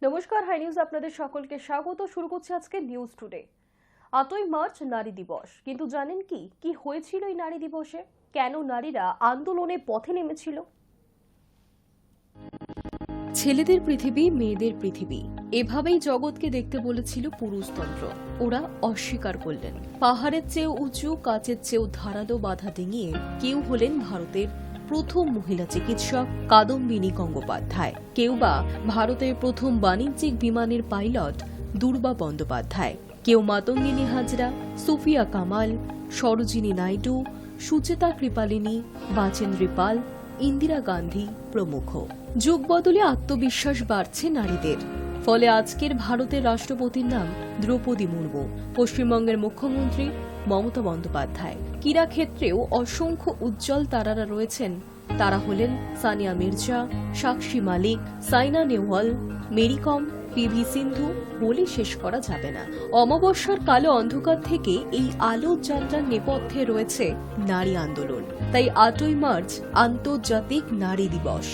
নমস্কার, high news আপনাদের সকলকে স্বাগত। শুরু করছে আজকে নিউজ টুডে। 8ই মার্চ নারী দিবস, কিন্তু জানেন কি কি হয়েছিল এই নারী দিবসে? কেন নারীরা আন্দোলনে পথে নেমেছিল? ছেলেদের পৃথিবী, মেয়েদের পৃথিবী, এভাবেই জগৎকে দেখতে বলেছিল পুরুষতন্ত্র। ওরা অস্বীকার করলেন। পাহাড়ের চেয়েও উঁচু, কাচের চেয়েও ধারালো বাধা ডিঙিয়ে কেউ হলেন ভারতের প্রথম মহিলা চিকিৎসক কাদম্বিনী গঙ্গোপাধ্যায়, কেউ বা ভারতের প্রথম বাণিজ্যিক বিমানের পাইলট দুর্বা বন্দ্যোপাধ্যায়, কেউ মাতঙ্গিনী হাজরা, সুফিয়া কামাল, সরোজিনী নাইডু, সুচেতা কৃপালিনী, বাচেন্দ্রী পাল, ইন্দিরা গান্ধী প্রমুখ। যুগ বদলে আত্মবিশ্বাস বাড়ছে নারীদের। ফলে আজকের ভারতের রাষ্ট্রপতির নাম দ্রৌপদী মুর্মু, পশ্চিমবঙ্গের মুখ্যমন্ত্রী মমতা বন্দ্যোপাধ্যায়। ক্রীড়া ক্ষেত্রেও অসংখ্য উজ্জ্বল তারারা রয়েছেন। তারা হলেন সানিয়া মির্জা, সাক্ষী মালিক, সাইনা নেহওয়াল, মেরি কম, পিভি সিন্ধু, বলে শেষ করা যাবে না। অমাবস্যার কালো অন্ধকার থেকে এই আলোর যাত্রার নেপথ্যে রয়েছে নারী আন্দোলন। তাই 8ই মার্চ আন্তর্জাতিক নারী দিবস।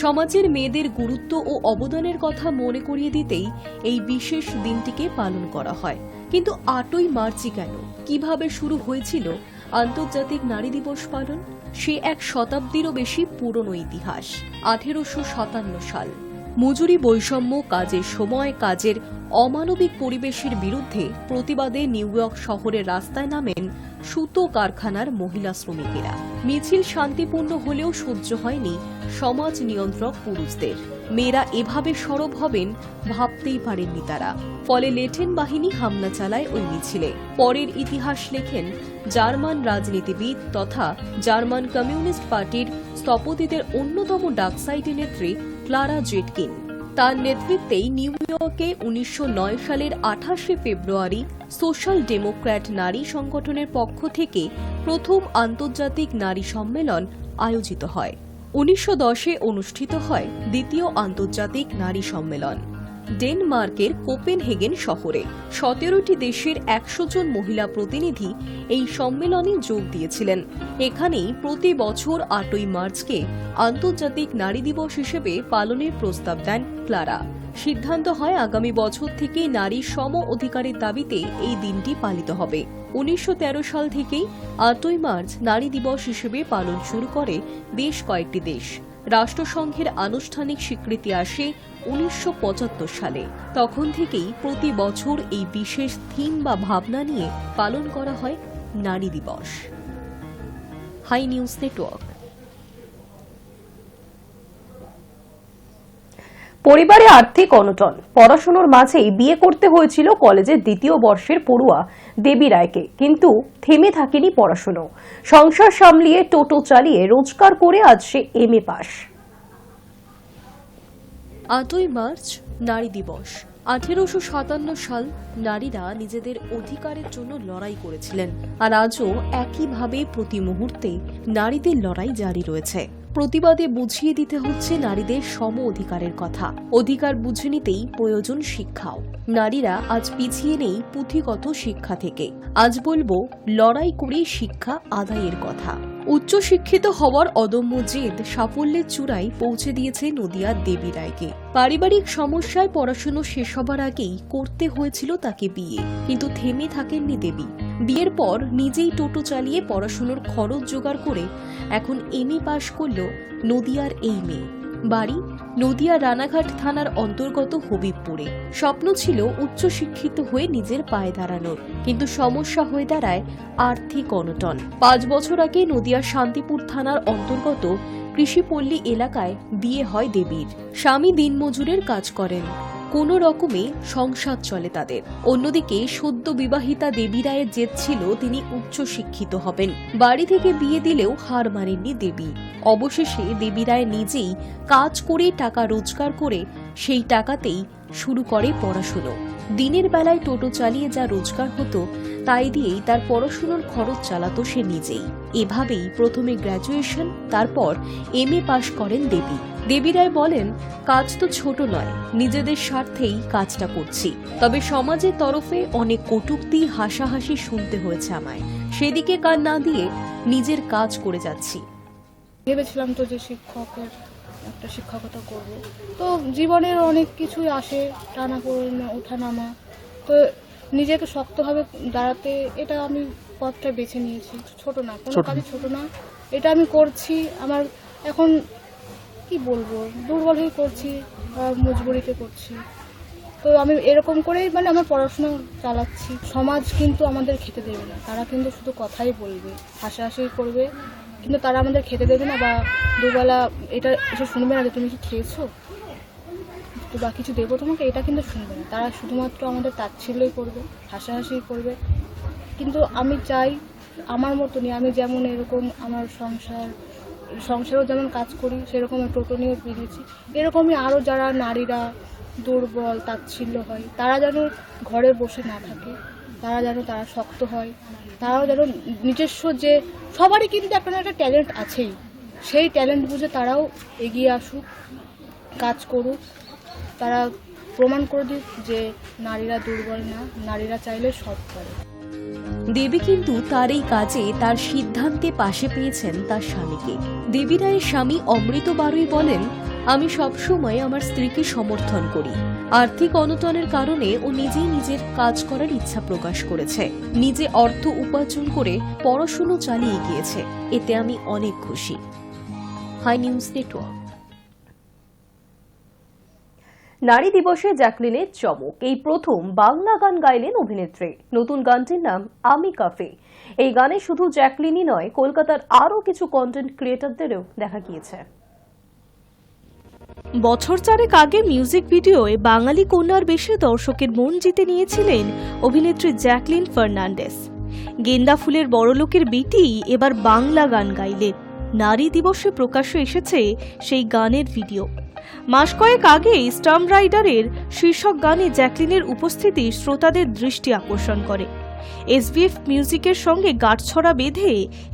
সমাজের মেয়েদের গুরুত্ব ও অবদানের কথা মনে করিয়ে দিতেই এই বিশেষ দিনটিকে পালন করা হয়। কিন্তু 8ই মার্চই কেন? কিভাবে শুরু হয়েছিল আন্তর্জাতিক নারী দিবস পালন? সে এক শতাব্দীরও বেশি পুরনো ইতিহাস। 1857 সাল। মজুরি বৈষম্য, কাজের সময়, কাজের অমানবিক পরিবেশের বিরুদ্ধে প্রতিবাদে নিউ ইয়র্ক শহরের রাস্তায় নামেন সুতো কারখানার মহিলা শ্রমিকেরা। মিছিল শান্তিপূর্ণ হলেও সহ্য হয়নি সমাজ নিয়ন্ত্রক পুরুষদের। মেয়েরা এভাবে সরব হবেন ভাবতেই পারেননি তারা। ফলে লেঠেন বাহিনী হামলা চালায় ওই মিছিলে। পরের ইতিহাস লেখেন জার্মান রাজনীতিবিদ তথা জার্মান কমিউনিস্ট পার্টির স্থপতিদের অন্যতম ডাকসাইটি নেত্রী ক্লারা জেটকিন। তার নেতৃত্বেই নিউ ইয়র্কে 1909 সালের 28শে ফেব্রুয়ারি সোশ্যাল ডেমোক্র্যাট নারী সংগঠনের পক্ষ থেকে প্রথম আন্তর্জাতিক নারী সম্মেলন আয়োজিত হয়। 1910-এ অনুষ্ঠিত হয় দ্বিতীয় আন্তর্জাতিক নারী সম্মেলন ডেনমার্কের কোপেনহেগেন শহরে। 17টি দেশের 100 জন মহিলা প্রতিনিধি এই সম্মেলনে যোগ দিয়েছিলেন। এখানেই প্রতি বছর 8ই মার্চকে আন্তর্জাতিক নারী দিবস হিসেবে পালনের প্রস্তাব দেন ক্লারা। সিদ্ধান্ত হয় আগামী বছর থেকে নারীর সম অধিকারের দাবিতে এই দিনটি পালিত হবে। 1913 সাল থেকেই 8ই মার্চ নারী দিবস হিসেবে পালন শুরু করে বেশ কয়েকটি দেশ। রাষ্ট্রসংঘের আনুষ্ঠানিক স্বীকৃতি আসে 1975 সালে। তখন থেকেই প্রতি বছর এই বিশেষ থিম বা ভাবনা নিয়ে পালন করা হয় নারী দিবস। Hi news network. পরিবারে আর্থিক অনটন, পড়াশোনার মাঝেই বিয়ে করতে হয়েছিল কলেজের দ্বিতীয় বর্ষের পড়ুয়া দেবী রায়কে। কিন্তু থেমে থাকেনি পড়াশোনা। সংসার সামলিয়ে টোটো চালিয়ে রোজগার করে আজ সে এমএ পাস। 8ই মার্চ নারী দিবস। 1857 সাল নারীরা নিজেদের অধিকারের জন্য লড়াই করেছিলেন। আর আজও একইভাবে প্রতি মুহূর্তে নারীদের লড়াই জারি রয়েছে। প্রতিবাদে বুঝিয়ে দিতে হচ্ছে নারীদের সম অধিকারের কথা। অধিকার বুঝে নিতেই প্রয়োজন শিক্ষাও। নারীরা আজ পিছিয়ে নেই পুঁথিগত শিক্ষা থেকে। আজ বলবো লড়াই করে শিক্ষা আদায়ের কথা। উচ্চশিক্ষিত হওয়ার অদম্য জেদ সাফল্যের চূড়ায় পৌঁছে দিয়েছে নদিয়ার দেবী রায়কে। পারিবারিক সমস্যায় পড়াশোনা শেষ হবার আগেই করতে হয়েছিল তাকে বিয়ে। কিন্তু থেমে থাকেননি দেবী। বিয়ের পর নিজেই টোটো চালিয়ে পড়াশোনার খরচ জোগাড় করে এখন এমএ পাশ করল নদিয়ার এই মেয়ে। বাড়ি নদিয়া রানাঘাট থানার অন্তর্গত হবিবপুরে। স্বপ্ন ছিল উচ্চশিক্ষিত হয়ে নিজের পায়ে দাঁড়ানোর, কিন্তু সমস্যা হয়ে দাঁড়ায় আর্থিক অনটন। 5 বছর আগে নদিয়ার শান্তিপুর থানার অন্তর্গত কৃষিপল্লী এলাকায় বিয়ে হয় দেবীর। স্বামী দিনমজুরের কাজ করেন। কোনো রকমে সংসার চলে তাদের। অন্যদিকে সদ্য বিবাহিতা দেবী রায়ের জেদ ছিল তিনি উচ্চশিক্ষিত হবেন। বাড়ি থেকে বিয়ে দিলেও হার মানেননি দেবী। অবশেষে দেবী রায় নিজেই কাজ করে টাকা রোজগার করে সেই টাকাতেই শুরু করে পড়াশুনো। দিনের বেলায় টোটো চালিয়ে যা রোজগার হতো তাই দিয়েই তার পড়াশুনোর খরচ চালাতো সে নিজেই। এভাবেই প্রথমে গ্র্যাজুয়েশন, তারপর এমএ পাশ করেন দেবী। দেবী রায় বলেন, কাজ তো ছোট নয়, নিজেদের স্বার্থেই কাজটা করছি। তবে সমাজের তরফে অনেক কটূক্তি, হাসাহাসি শুনতে হয়েছে আমায়। সেদিকে কান না দিয়ে নিজের কাজ করে যাচ্ছি। ভেবেছিলাম তো যে শিক্ষকের একটা শিক্ষকতা করব। তো জীবনের অনেক কিছুই আসে, টানাপোড়েন, ওঠানামা। তো নিজেকে শক্তভাবে দাঁড়াতে এটা আমি পথটা বেছে নিয়েছি। ছোট না, কোনো কাজই ছোট না, এটা আমি করছি। আমার এখন কি বলবো, দুর্বল হয়ে করছি, মজবুরিতে করছি। তো আমি এরকম করেই আমার পড়াশোনা চালাচ্ছি। সমাজ কিন্তু আমাদের খেতে দেবে না, তারা কিন্তু শুধু কথাই বলবে, হাসাহাসি করবে, কিন্তু তারা আমাদের খেতে দেবে না, বা দুবেলা এটা এসে শুনবে না যে তুমি কি খেয়েছো তো বা কিছু দেবো তোমাকে, এটা কিন্তু শুনবে না। তারা শুধুমাত্র আমাদের তাচ্ছিল্যই করবে, হাসাহাসি করবে। কিন্তু আমি চাই আমার মতনই, আমি যেমন এরকম আমার সংসারেও যেমন কাজ করি, সেরকম টোটো নিয়েও বেরিয়েছি, এরকমই আরও যারা নারীরা দুর্বল, তাচ্ছিল্য হয়, তারা যেন ঘরে বসে না থাকে, তারা শক্ত হয়, তারাও যেন নিজস্ব যে সবারই কিন্তু একটা না একটা ট্যালেন্ট আছেই, সেই ট্যালেন্ট বুঝে তারাও এগিয়ে আসুক, কাজ করুক, তারা প্রমাণ করে দিক যে নারীরা দুর্বল না, নারীরা চাইলে সব পারে। দেবী কিন্তু তার এই কাজে তার সিদ্ধান্তে পাশে পেয়েছেন তার স্বামীকে। দেবী রায়ের স্বামী অমৃত বারুই বলেন, আমি সবসময় আমার স্ত্রীকে সমর্থন করি। আর্থিক অনটনের কারণে ও নিজেই নিজের কাজ করার ইচ্ছা প্রকাশ করেছে, নিজে অর্থ উপার্জন করে পড়াশুনো চালিয়ে গিয়েছে, এতে আমি অনেক খুশি। Hi news network. নারী দিবসে জ্যাকলিনের চমক, এই প্রথম বাংলা গান গাইলেন অভিনেত্রী। নতুন গানটির নাম আমি কাফে। এই গানে শুধু জ্যাকলিনই নয়, কলকাতার আরও কিছু কন্টেন্ট ক্রিয়েটরদেরও দেখা গিয়েছে। বছর চারেক আগে মিউজিক ভিডিওয়ে বাঙালি কন্যার বেশে দর্শকের মন জিতে নিয়েছিলেন অভিনেত্রী জ্যাকলিন ফার্নান্ডেস। গেন্দা ফুলের বড়লোকের বেটি এবার বাংলা গান গাইলেন। নারী দিবসে প্রকাশ্যে এসেছে সেই গানের ভিডিও। মাস কয়েক আগে স্টার্ম রাইডারের শীর্ষক গানে জ্যাকলিনের উপস্থিতি শ্রোতাদের দৃষ্টি আকর্ষণ করে। এসবিএফ মিউজিকের সঙ্গে গাঁটছড়া বেঁধে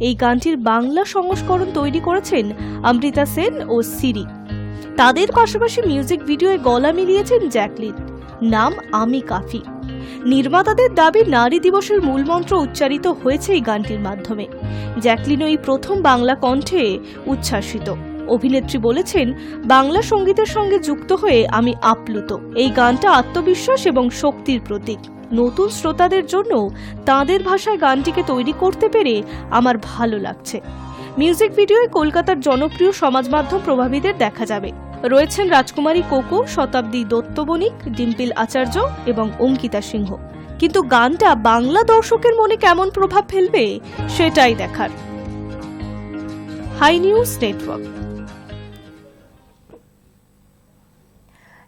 এই গানটির বাংলা সংস্করণ তৈরি করেছেন অমৃতা সেন ও সিরি। তাদের পাশাপাশি মিউজিক ভিডিওয়ে গলা মিলিয়েছেন জ্যাকলিন, নাম আমি কাফি। নির্মাতাদের দাবি নারী দিবসের মূলমন্ত্র উচ্চারিত হয়েছে এই গানটির মাধ্যমে। জ্যাকলিন এই প্রথম বাংলা কণ্ঠে উচ্ছ্বাসিত। অভিনেত্রী বলেছেন, বাংলা সঙ্গীতের সঙ্গে যুক্ত হয়ে আমি আপ্লুত। এই গানটা আত্মবিশ্বাস এবং শক্তির প্রতীক। নতুন শ্রোতাদের জন্য তাঁদের ভাষায় গানটিকে তৈরি করতে পেরে আমার ভালো লাগছে। মিউজিক ভিডিওয়ে কলকাতার জনপ্রিয় সমাজ মাধ্যম প্রভাবীদের দেখা যাবে। রয়েছেন রাজকুমারী কোকো, শতাব্দী দত্ত বণিক, ডিম্পল আচার্য এবং অঙ্কিতা সিংহ। কিন্তু গানটা বাংলা দর্শকের মনে কেমন প্রভাব ফেলবে সেটাই দেখার। Hi news network.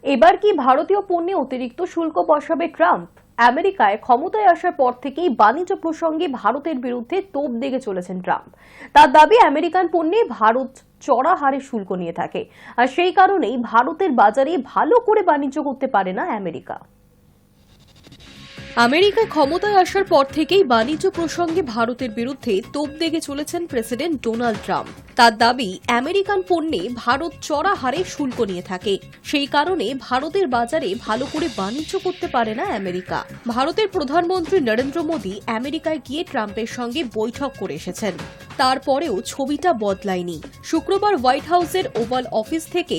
এবার কি ভারতীয় পণ্যে অতিরিক্ত শুল্ক বসাবে ট্রাম্প? আমেরিকায় ক্ষমতায় আসার পর থেকেই বাণিজ্য প্রসঙ্গে ভারতের বিরুদ্ধে তোপ দেগে চলেছেন ট্রাম্প। তার দাবি, আমেরিকান পণ্যে ভারত চড়া হারে শুল্ক নিয়ে থাকে, আর সেই কারণেই ভারতের বাজারে ভালো করে বাণিজ্য করতে পারে না আমেরিকা। আমেরিকায় ক্ষমতায় আসার পর থেকেই বাণিজ্য প্রসঙ্গে ভারতের বিরুদ্ধে তোপ দেগে চলেছেন প্রেসিডেন্ট ডোনাল্ড ট্রাম্প। তার দাবি, আমেরিকান পণ্যে ভারত চড়া হারে শুল্ক নিয়ে থাকে, সেই কারণে ভারতের বাজারে ভালো করে বাণিজ্য করতে পারে না আমেরিকা। ভারতের প্রধানমন্ত্রী নরেন্দ্র মোদী আমেরিকায় গিয়ে ট্রাম্পের সঙ্গে বৈঠক করে এসেছেন। তারপরেও ছবিটা বদলায়নি। শুক্রবার হোয়াইট হাউসের ওভাল অফিস থেকে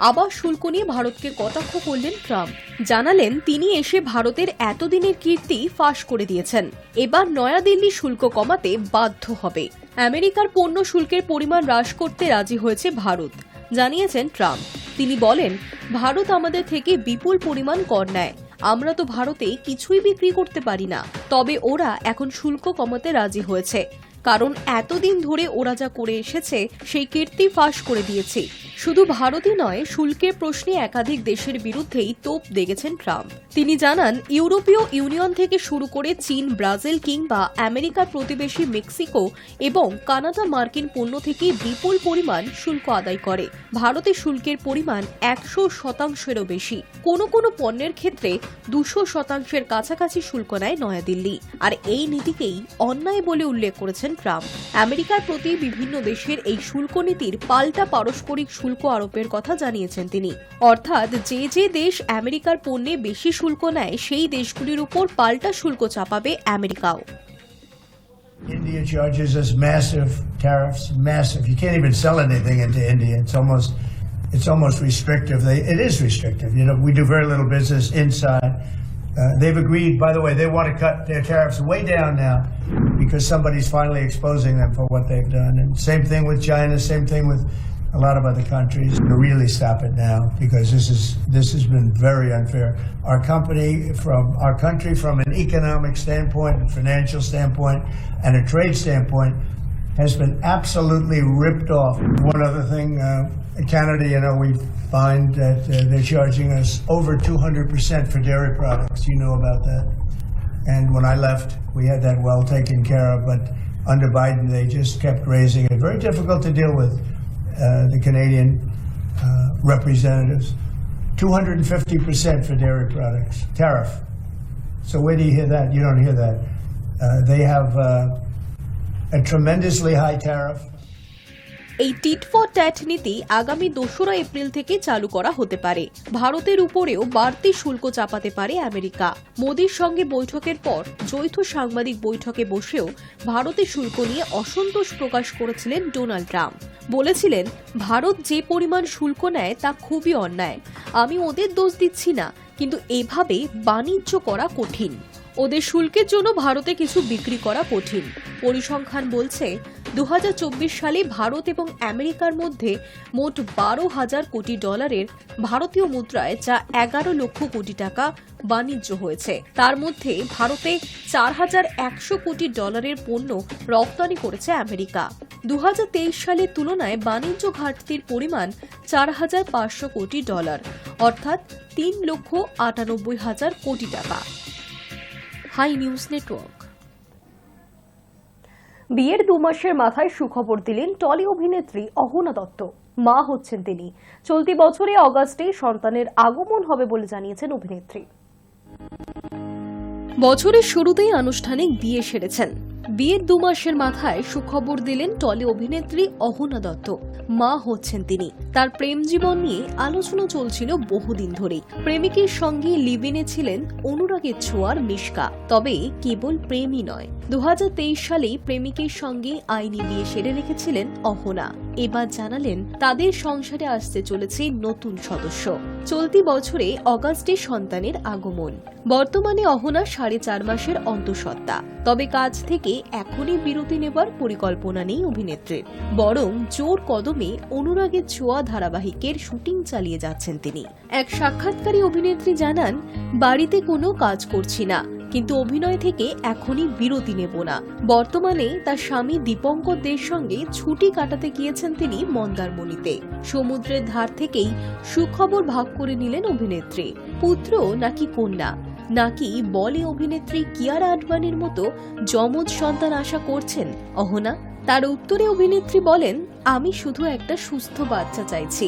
আবার শুল্ক নিয়ে ভারতকে কটাক্ষ করলেন ট্রাম্প। জানালেন, তিনি এসে ভারতের এতদিনের কীর্তি ফাঁস করে দিয়েছেন। এবার নয়াদিল্লি শুল্ক কমাতে বাধ্য হবে। আমেরিকার পণ্য শুল্কের পরিমাণ হ্রাস করতে রাজি হয়েছে ভারত, জানিয়েছেন ট্রাম্প। তিনি বলেন, ভারত আমাদের থেকে বিপুল পরিমাণ কর নেয়, আমরা তো ভারতে কিছুই বিক্রি করতে পারি না। তবে ওরা এখন শুল্ক কমাতে রাজি হয়েছে, কারণ এতদিন ধরে ওরা যা করে এসেছে সেই কীর্তি ফাঁস করে দিয়েছে। শুধু ভারতই নয়, শুল্কের প্রশ্নে একাধিক দেশের বিরুদ্ধেই তোপ দেগেছেন ট্রাম্প। তিনি জানান, ইউরোপীয় ইউনিয়ন থেকে শুরু করে চীন, ব্রাজিল কিংবা আমেরিকার প্রতিবেশী মেক্সিকো এবং কানাডা মার্কিন পণ্য থেকে বিপুল পরিমাণ শুল্ক আদায় করে। ভারতে শুল্কের পরিমাণ 100%-এরও বেশি। কোনো কোনো পণ্যের ক্ষেত্রে 200%-এর কাছাকাছি শুল্ক নেয় নয়াদিল্লি। আর এই নীতিকেই অন্যায় বলে উল্লেখ করেছেন ট্রাম্প। আমেরিকার প্রতি বিভিন্ন দেশের এই শুল্ক নীতির পাল্টা পারস্পরিক শুল্ক আরোপের কথা জানিয়েছেন তিনি। অর্থাৎ যে যে দেশ আমেরিকার পণ্যে বেশি শুল্ক নেয় সেই দেশগুলির উপর পাল্টা শুল্ক চাপাবে আমেরিকাও। India charges us massive tariffs, massive. You can't even sell anything into India. It's almost it's almost restrictive. It is restrictive. You know, we do very little business inside. They've agreed, by the way, they want to cut their tariffs way down now because somebody's finally exposing them for what they've done. And same thing with China, same thing with a lot of other countries. To really stop it now because this has been very unfair. Our country from an economic standpoint, and financial standpoint, and a trade standpoint has been absolutely ripped off. One other thing, Canada, you know, we find that they're charging us over 200% for dairy products. You know about that. And when I left, we had that well taken care of, but under Biden, they just kept raising it. Very difficult to deal with the Canadian representatives. 250% for dairy products, tariff. So where do you hear that? You don't hear that. They have a tremendously high tariff. এই tit for tat নীতি আগামী 2রা April থেকে চালু করা হতে পারে। ভারতের উপরেও বাড়তি শুল্ক চাপাতে পারে আমেরিকা। মোদির সঙ্গে বৈঠকের পর যৌথ সাংবাদিক বৈঠকে বসেও ভারতের শুল্ক নিয়ে অসন্তোষ প্রকাশ করেছিলেন ডোনাল্ড ট্রাম্প। বলেছিলেন, ভারত যে পরিমাণ শুল্ক নেয় তা খুবই অন্যায়। আমি ওদের দোষ দিচ্ছি না, কিন্তু এভাবে বাণিজ্য করা কঠিন। ওদের শুল্কের জন্য ভারতে কিছু বিক্রি করা কঠিন। পরিসংখ্যান বলছে 2024 সালে ভারত এবং আমেরিকার মধ্যে মোট 12,000 কোটি ডলারের ভারতীয় মুদ্রায় যা 11 লক্ষ কোটি টাকা বাণিজ্য হয়েছে। তার মধ্যে ভারতে 4,100 কোটি ডলারের পণ্য রপ্তানি করেছে আমেরিকা। 2023 সালের তুলনায় বাণিজ্য ঘাটতির পরিমাণ 4,500 কোটি ডলার, অর্থাৎ 3,98,000 কোটি টাকা। Hi news network. বিয়ের 2 মাসের মাথায় সুখবর দিলেন টলি অভিনেত্রী অহনা দত্ত। মা হচ্ছেন তিনি। চলতি বছরে অগাস্টে সন্তানের আগমন হবে বলে জানিয়েছেন অভিনেত্রী। বছরের শুরুতেই আনুষ্ঠানিক বিয়ে সেরেছেন। বিয়ের 2 মাসের মাথায় সুখবর দিলেন টলি অভিনেত্রী অহনা দত্ত। মা হচ্ছেন তিনি। তার প্রেম জীবন নিয়ে আলোচনা চলছিল বহুদিন ধরেই। প্রেমিকের সঙ্গে লিভ-ইনে ছিলেন অনুরাগের ছোঁয়ার মিশকা। তবে কেবল প্রেমই নয়, 2023 সালেই প্রেমিকের সঙ্গে আইনি বিয়ে সেরে রেখেছিলেন অহনা। এবার জানালেন তাদের সংসারে আসতে চলেছে নতুন সদস্য। চলতি বছরে অগাস্টে সন্তানের আগমন। বর্তমানে অহনা 4.5 মাসের অন্তঃসত্ত্বা। তবে কাজ থেকে এখনই বিরতি নেবার পরিকল্পনা নেই অভিনেত্রীর, বরং জোর কদমে অনুরাগের ছোঁয়া ধারাবাহিকের শুটিং চালিয়ে যাচ্ছেন তিনি। এক সাক্ষাৎকারে অভিনেত্রী জানান, বাড়িতে কোনো কাজ করছি না, কিন্তু অভিনয় থেকে এখনই বিরতি নেব না। বর্তমানে তার স্বামী দীপঙ্কর দের সঙ্গে ছুটি কাটাতে গিয়েছেন তিনি মন্দারমণিতে। সমুদ্রের ধার থেকেই সুখবর ভাগ করে নিলেন অভিনেত্রী। পুত্র নাকি কন্যা, নাকি বলে অভিনেত্রী কিয়ারা আডবাণীর মতো যমজ সন্তান আশা করছেন অহনা? তার উত্তরে অভিনেত্রী বলেন, আমি শুধু একটা সুস্থ বাচ্চা চাইছি,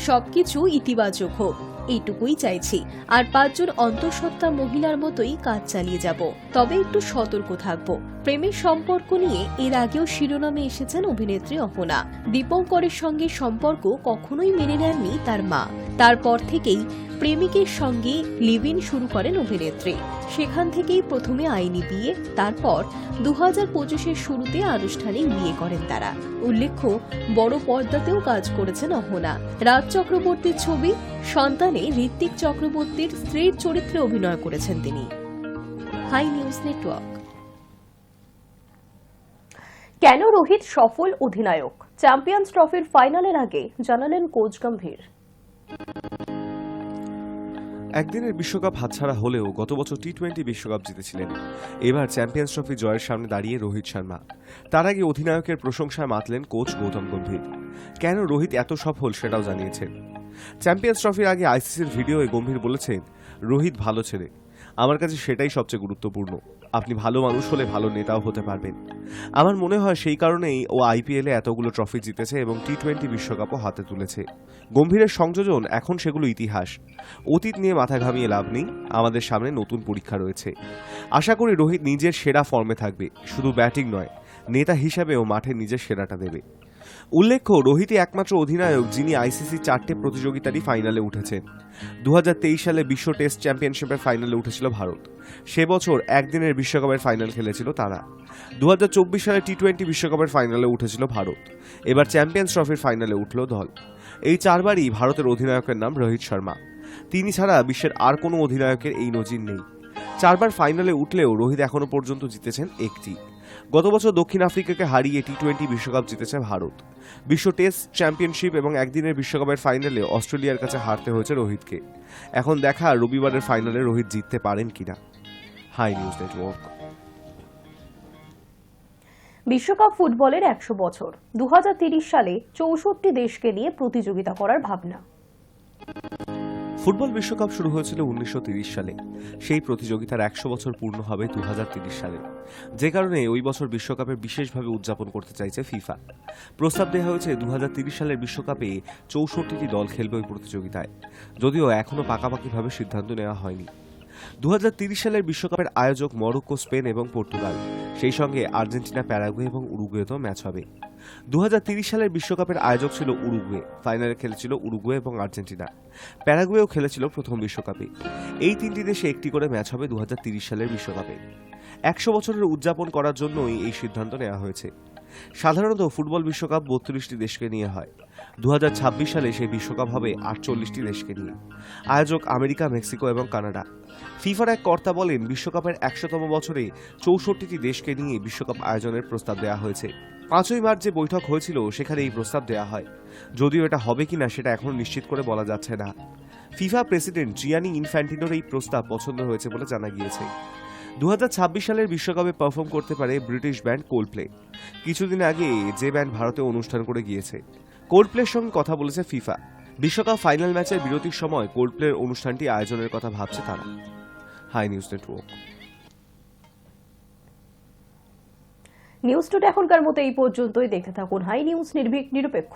সবকিছু ইতিবাচক হোক, এইটুকুই চাইছি। আর 5 জন অন্তঃসত্ত্বা মহিলার মতোই কাজ চালিয়ে যাব, তবে একটু সতর্ক থাকব। প্রেমের সম্পর্ক নিয়ে এর আগেও শিরোনামে এসেছেন অভিনেত্রী অহনা। দীপঙ্করের সঙ্গে সম্পর্ক কখনোই মেনে নেননি তার মা। তারপর থেকেই প্রেমিকের সঙ্গে লিভ-ইন শুরু করেন অভিনেত্রী। সেখান থেকেই প্রথমে আইনি বিয়ে, তারপর 2025-এর শুরুতে আনুষ্ঠানিক বিয়ে করেন তারা। উল্লেখ্য, বড় পর্দাতেও কাজ করেছেন অহনা। রাজ চক্রবর্তীর ছবি সন্তানে ঋত্বিক চক্রবর্তীর স্ত্রীর চরিত্রে অভিনয় করেছেন তিনি। Hi news network. কেন রোহিত সফল অধিনায়ক? চ্যাম্পিয়ন্স ট্রফির ফাইনালের আগে জানালেন কোচ গম্ভীর। একদিনের বিশ্বকাপ হাতছাড়া হলেও গত বছর টি-20 বিশ্বকাপ জিতেছিলেন। এবার চ্যাম্পিয়ন্স ট্রফি জয়ের সামনে দাঁড়িয়ে রোহিত শর্মা। তার আগে অধিনায়কের প্রশংসায় মাতলেন কোচ গৌতম গম্ভীর। কেন রোহিত এত সফল সেটাও জানিয়েছেন। চ্যাম্পিয়ন্স ট্রফির আগে আইসিসির ভিডিওয়ে গম্ভীর বলেছেন, রোহিত ভালো ছেলে, আমার কাছে সেটাই সবচেয়ে গুরুত্বপূর্ণ। আপনি ভালো মানুষ হলে ভালো নেতাও হতে পারবেন। আমার মনে হয় সেই কারণেই ও আইপিএলে এতগুলো ট্রফি জিতেছে এবং টি-20 বিশ্বকাপও হাতে তুলেছে। গম্ভীরের সংযোজন এখন সেগুলো ইতিহাস। অতীত নিয়ে মাথা ঘামিয়ে লাভ নেই, আমাদের সামনে নতুন পরীক্ষা রয়েছে। আশা করি রোহিত নিজের সেরা ফর্মে থাকবে, শুধু ব্যাটিং নয়, নেতা হিসাবেও মাঠে নিজের সেরাটা দেবে। উল্লেখ্য, রোহিতই একমাত্র অধিনায়ক যিনি আইসিসি 4টে প্রতিযোগিতারই ফাইনালে উঠেছেন। 2023 সালে বিশ্ব টেস্ট চ্যাম্পিয়নশিপের ফাইনালে উঠেছিল ভারত। সে বছর একদিনের বিশ্বকাপের ফাইনাল খেলেছিল তারা। 2024 সালে টি-20 বিশ্বকাপের ফাইনালে উঠেছিল ভারত। এবার চ্যাম্পিয়ন্স ট্রফির ফাইনালে উঠল দল। এই 4 বারই ভারতের অধিনায়কের নাম রোহিত শর্মা। তিনি ছাড়া বিশ্বের আর কোনো অধিনায়কের এই নজির নেই। 4 বার ফাইনালে উঠলেও রোহিত এখনো পর্যন্ত জিতেছেন একটি। গত বছর দক্ষিণ আফ্রিকাকে হারিয়ে টি-20 বিশ্বকাপ জিতেছে ভারত। বিশ্ব টেস্ট চ্যাম্পিয়নশিপ এবং একদিনের বিশ্বকাপের ফাইনালে অস্ট্রেলিয়ার কাছে হারতে হয়েছে রোহিতকে। এখন দেখা রবিবারের ফাইনালে রোহিত জিততে পারেন কিনা। Hi news network. বিশ্বকাপ ফুটবলের 100 বছর 2030 সালে 64 দেশকে নিয়ে প্রতিযোগিতা করার ভাবনা। ফুটবল বিশ্বকাপ শুরু হয়েছিল 1930 সালে। সেই প্রতিযোগিতার 100 বছর পূর্ণ হবে 2030 সালে, যে কারণে ওই বছর বিশ্বকাপে বিশেষভাবে উদযাপন করতে চাইছে ফিফা। প্রস্তাব দেওয়া হয়েছে 2030 সালের বিশ্বকাপে 64টি দল খেলবে ওই প্রতিযোগিতায়, যদিও এখনো পাকাপাকিভাবে সিদ্ধান্ত নেওয়া হয়নি। 2030 সালের বিশ্বকাপের আয়োজক মরক্কো, স্পেন এবং পর্তুগাল, সেই সঙ্গে আর্জেন্টিনা, প্যারাগুয়ে এবং উরুগুয়েতেও ম্যাচ হবে। 2030 সালের বিশ্বকাপের আয়োজক ছিল উরুগুয়ে। ফাইনালে খেলেছিল উরুগুয়ে এবং আর্জেন্টিনা। প্যারাগুয়েও খেলেছিল প্রথম বিশ্বকাপে। এই 3টি দেশে একটি করে ম্যাচ হবে 2030 সালের বিশ্বকাপে। 100 বছরের উদযাপন করার জন্যই এই সিদ্ধান্ত নেওয়া হয়েছে। সাধারণত ফুটবল বিশ্বকাপ 32টি দেশকে নিয়ে হয়। 2026 সালে সেই বিশ্বকাপ হবে 48টি দেশকে নিয়ে। আয়োজক আমেরিকা, মেক্সিকো এবং কানাডা। ফিফার এক কর্তা বলেন, বিশ্বকাপের 100তম বছরে 64টি দেশকে নিয়ে বিশ্বকাপ আয়োজনের প্রস্তাব দেওয়া হয়েছে। 5ই মার্চ যে বৈঠক হয়েছিল সেখানে এই প্রস্তাব দেওয়া হয়। যদিও এটা হবে কিনা সেটা এখনো নিশ্চিত করে বলা যাচ্ছে না। ফিফা প্রেসিডেন্ট জিয়ানি ইনফ্যান্টিনোর এই প্রস্তাব পছন্দ হয়েছে বলে জানা গিয়েছে। 2026 সালের বিশ্বকাপে পারফর্ম করতে পারে ব্রিটিশ ব্যান্ড কোল্ডপ্লে। কিছুদিন আগে যে ব্যান্ড ভারতে অনুষ্ঠান করে গিয়েছে। কোল্ডপ্লের সঙ্গে কথা বলেছে ফিফা। বিশ্বকাপ ফাইনাল ম্যাচের বিরতির সময় কোল্ডপ্লের অনুষ্ঠানটি আয়োজনের কথা ভাবছে তারা। Hi news network. News today এখনকার মতো এই পর্যন্তই। দেখতে থাকুন হাই নিউজ, নির্ভীক, নিরপেক্ষ।